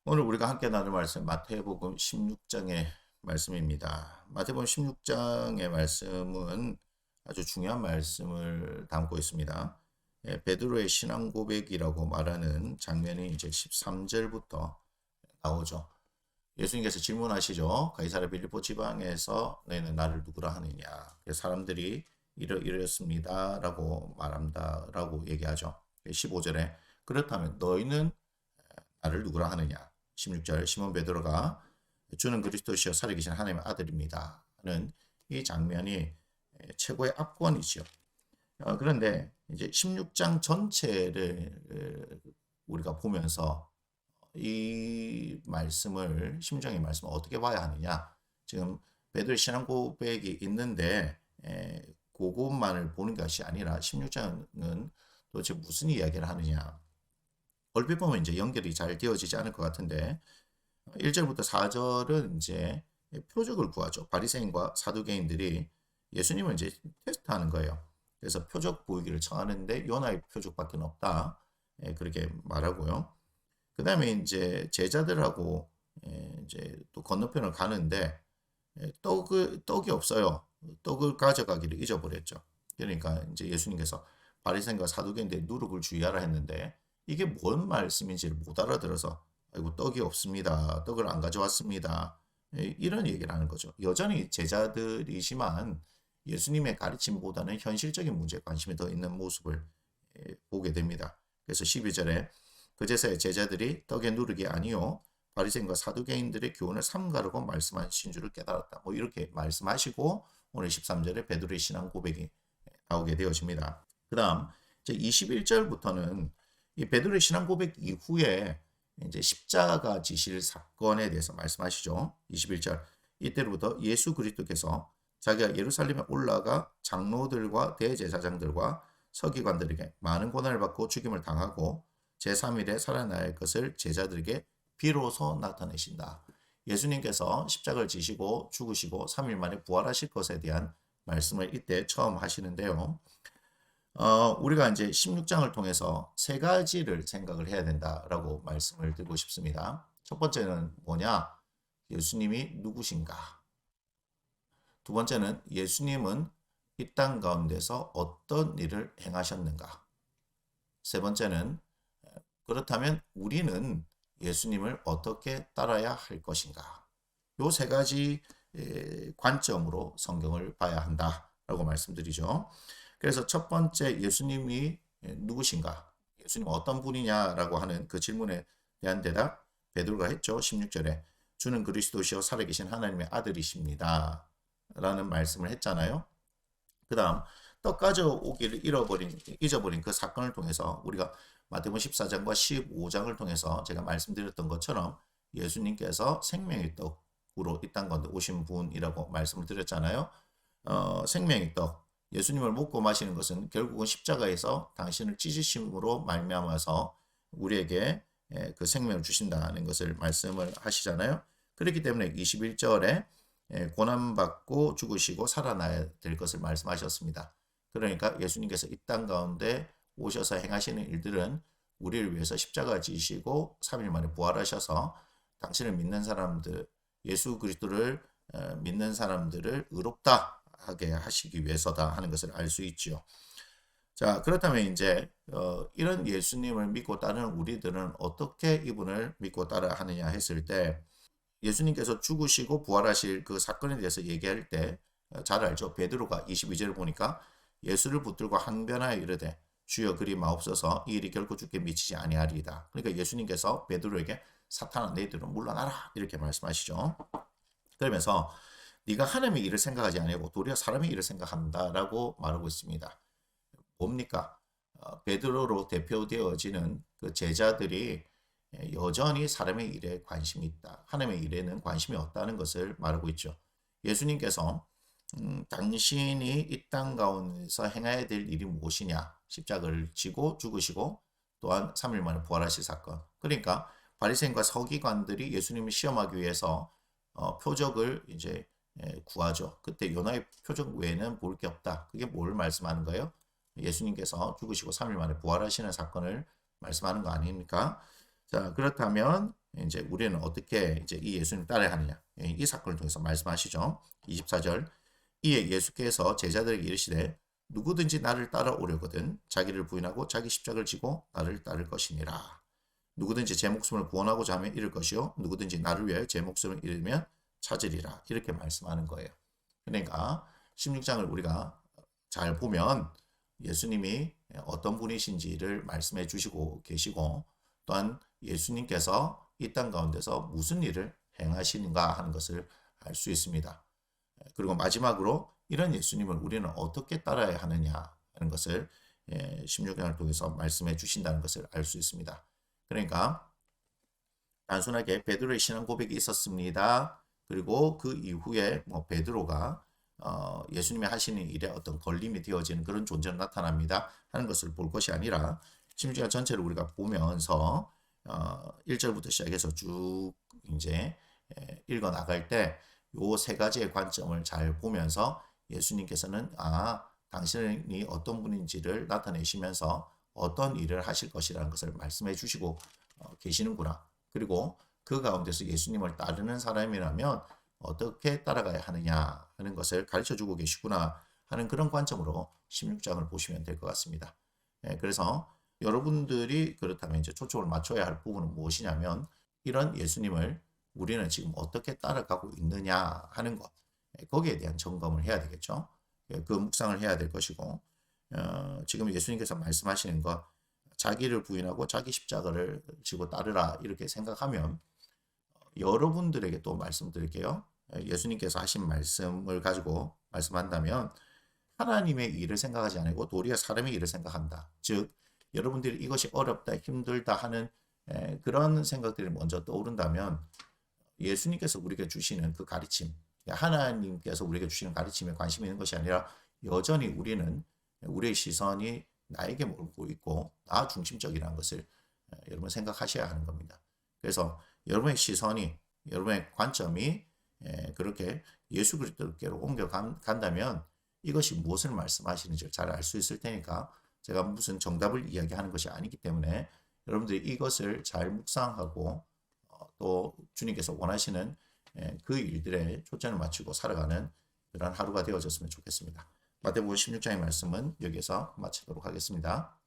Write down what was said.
오늘 우리가 함께 나눌 말씀 마태복음 16장의 말씀입니다. 마태복음 16장의 말씀은 아주 중요한 말씀을 담고 있습니다. 베드로의 신앙 고백이라고 말하는 장면이 이제 13절부터 나오죠. 예수님께서 질문하시죠. 가이사랴 빌립보 지방에서 너희는 나를 누구라 하느냐. 사람들이 이렇습니다 라고 말한다 라고 얘기하죠. 15절에 그렇다면 너희는 나를 누구라 하느냐. 16절 시몬 베드로가 주는 그리스도시요 살아계신 하나님의 아들입니다 하는 이 장면이 최고의 압권이죠. 그런데 이제 16장 전체를 우리가 보면서 이 말씀을 16장의 말씀을 어떻게 봐야 하느냐. 지금 베드로의 신앙 고백이 있는데 그것만을 보는 것이 아니라 16장은 도대체 무슨 이야기를 하느냐. 얼핏 보면 이제 연결이 잘 되어지지 않을 것 같은데 1절부터 4절은 이제 표적을 구하죠. 바리새인과 사두개인들이 예수님을 이제 테스트하는 거예요. 그래서 표적 보이기를 청하는데 요나의 표적밖에 없다. 그렇게 말하고요. 그 다음에 이제 제자들하고 이제 또 건너편을 가는데 떡이 없어요. 떡을 가져가기를 잊어버렸죠. 그러니까 이제 예수님께서 바리새인과 사두개인들의 누룩을 주의하라 했는데 이게 뭔 말씀인지를 못 알아들어서 아이고 떡이 없습니다. 떡을 안 가져왔습니다. 이런 얘기를 하는 거죠. 여전히 제자들이지만 예수님의 가르침보다는 현실적인 문제에 관심이 더 있는 모습을 보게 됩니다. 그래서 12절에 그제서야 제자들이 떡의 누룩이 아니요 바리새인과 사두개인들의 교훈을 삼가르고 말씀하신 줄을 깨달았다. 뭐 이렇게 말씀하시고 오늘 13절에 베드로의 신앙 고백이 나오게 되어집니다. 그 다음 21절부터는 이 베드로의 신앙 고백 이후에 이제 십자가 지실 사건에 대해서 말씀하시죠. 21절 이때로부터 예수 그리스도께서 자기가 예루살렘에 올라가 장로들과 대제사장들과 서기관들에게 많은 고난을 받고 죽임을 당하고 제3일에 살아날 것을 제자들에게 비로소 나타내신다. 예수님께서 십자가를 지시고 죽으시고 3일 만에 부활하실 것에 대한 말씀을 이때 처음 하시는데요. 우리가 이제 16장을 통해서 세 가지를 생각을 해야 된다라고 말씀을 드리고 싶습니다. 첫 번째는 뭐냐? 예수님이 누구신가? 두 번째는 예수님은 이 땅 가운데서 어떤 일을 행하셨는가? 세 번째는 그렇다면 우리는 예수님을 어떻게 따라야 할 것인가? 요 세 가지 관점으로 성경을 봐야 한다라고 말씀드리죠. 그래서 첫 번째 예수님이 누구신가? 예수님 어떤 분이냐라고 하는 그 질문에 대한 대답 베드로가 했죠. 16절에 주는 그리스도시요 살아계신 하나님의 아들이십니다. 라는 말씀을 했잖아요. 그 다음 떡 가져오기를 잊어버린 그 사건을 통해서 우리가 마태복음 14장과 15장을 통해서 제가 말씀드렸던 것처럼 예수님께서 생명의 떡으로 이 땅 가운데 오신 분이라고 말씀을 드렸잖아요. 생명의 떡 예수님을 먹고 마시는 것은 결국은 십자가에서 당신을 찢으심으로 말미암아서 우리에게 그 생명을 주신다는 것을 말씀을 하시잖아요. 그렇기 때문에 21절에 고난받고 죽으시고 살아나야 될 것을 말씀하셨습니다. 그러니까 예수님께서 이 땅 가운데 오셔서 행하시는 일들은 우리를 위해서 십자가 지시고 3일 만에 부활하셔서 당신을 믿는 사람들, 예수 그리스도를 믿는 사람들을 의롭다 하게 하시기 위해서다 하는 것을 알 수 있죠. 자, 그렇다면 이제 이런 예수님을 믿고 따르는 우리들은 어떻게 이분을 믿고 따라 하느냐 했을 때 예수님께서 죽으시고 부활하실 그 사건에 대해서 얘기할 때 잘 알죠. 베드로가 22절을 보니까 예수를 붙들고 항변하여 이르되 주여 그리 마옵소서 이 일이 결코 주께 미치지 아니하리이다. 그러니까 예수님께서 베드로에게 사탄아 너희들은 물러나라 이렇게 말씀하시죠. 그러면서 네가 하나님의 일을 생각하지 아니하고 도리어 사람의 일을 생각한다라고 말하고 있습니다. 뭡니까? 베드로로 대표되어지는 그 제자들이 여전히 사람의 일에 관심이 있다. 하나님의 일에는 관심이 없다는 것을 말하고 있죠. 예수님께서 당신이 이 땅 가운데서 행해야 될 일이 무엇이냐? 십자가를 지고 죽으시고 또한 3일 만에 부활하실 사건. 그러니까 바리새인과 서기관들이 예수님을 시험하기 위해서 표적을 이제 구하죠. 그때 요나의 표적 외에는 볼 게 없다. 그게 뭘 말씀하는 거예요? 예수님께서 죽으시고 3일 만에 부활하시는 사건을 말씀하는 거 아닙니까? 자, 그렇다면 이제 우리는 어떻게 이제 이 예수님 따라야 하느냐. 이 사건을 통해서 말씀하시죠. 24절. 이에 예수께서 제자들에게 이르시되 누구든지 나를 따라오려거든 자기를 부인하고 자기 십자가를 지고 나를 따를 것이니라. 누구든지 제 목숨을 구원하고자 하면 잃을 것이요 누구든지 나를 위하여 제 목숨을 잃으면 찾으리라. 이렇게 말씀하는 거예요. 그러니까 16장을 우리가 잘 보면 예수님이 어떤 분이신지를 말씀해 주시고 계시고 또한 예수님께서 이 땅 가운데서 무슨 일을 행하시는가 하는 것을 알 수 있습니다. 그리고 마지막으로 이런 예수님을 우리는 어떻게 따라야 하느냐 하는 것을 16장을 통해서 말씀해 주신다는 것을 알 수 있습니다. 그러니까 단순하게 베드로의 신앙 고백이 있었습니다. 그리고 그 이후에 뭐 베드로가 예수님이 하시는 일에 어떤 걸림이 되어지는 그런 존재로 나타납니다 하는 것을 볼 것이 아니라 16장 전체를 우리가 보면서 1절부터 시작해서 쭉 이제 읽어 나갈 때 요 세 가지의 관점을 잘 보면서 예수님께서는 당신이 어떤 분인지를 나타내시면서 어떤 일을 하실 것이라는 것을 말씀해 주시고 계시는구나. 그리고 그 가운데서 예수님을 따르는 사람이라면 어떻게 따라가야 하느냐 하는 것을 가르쳐 주고 계시구나 하는 그런 관점으로 16장을 보시면 될 것 같습니다. 그래서 여러분들이 그렇다면 이제 초점을 맞춰야 할 부분은 무엇이냐면 이런 예수님을 우리는 지금 어떻게 따라가고 있느냐 하는 것, 거기에 대한 점검을 해야 되겠죠. 그 묵상을 해야 될 것이고 지금 예수님께서 말씀하시는 것 자기를 부인하고 자기 십자가를 지고 따르라 이렇게 생각하면 여러분들에게 또 말씀드릴게요. 예수님께서 하신 말씀을 가지고 말씀한다면 하나님의 일을 생각하지 않고 도리어 사람의 일을 생각한다. 즉 여러분들이 이것이 어렵다 힘들다 하는 그런 생각들이 먼저 떠오른다면 예수님께서 우리에게 주시는 그 가르침, 하나님께서 우리에게 주시는 가르침에 관심이 있는 것이 아니라 여전히 우리는 우리의 시선이 나에게 몰고 있고 나 중심적이라는 것을 여러분 생각하셔야 하는 겁니다. 그래서 여러분의 시선이 여러분의 관점이 그렇게 예수 그리스도께로 옮겨간다면 이것이 무엇을 말씀하시는지 잘 알 수 있을 테니까 제가 무슨 정답을 이야기하는 것이 아니기 때문에 여러분들이 이것을 잘 묵상하고 또 주님께서 원하시는 그 일들에 초점을 맞추고 살아가는 그런 하루가 되어졌으면 좋겠습니다. 마태복음 16장의 말씀은 여기서 마치도록 하겠습니다.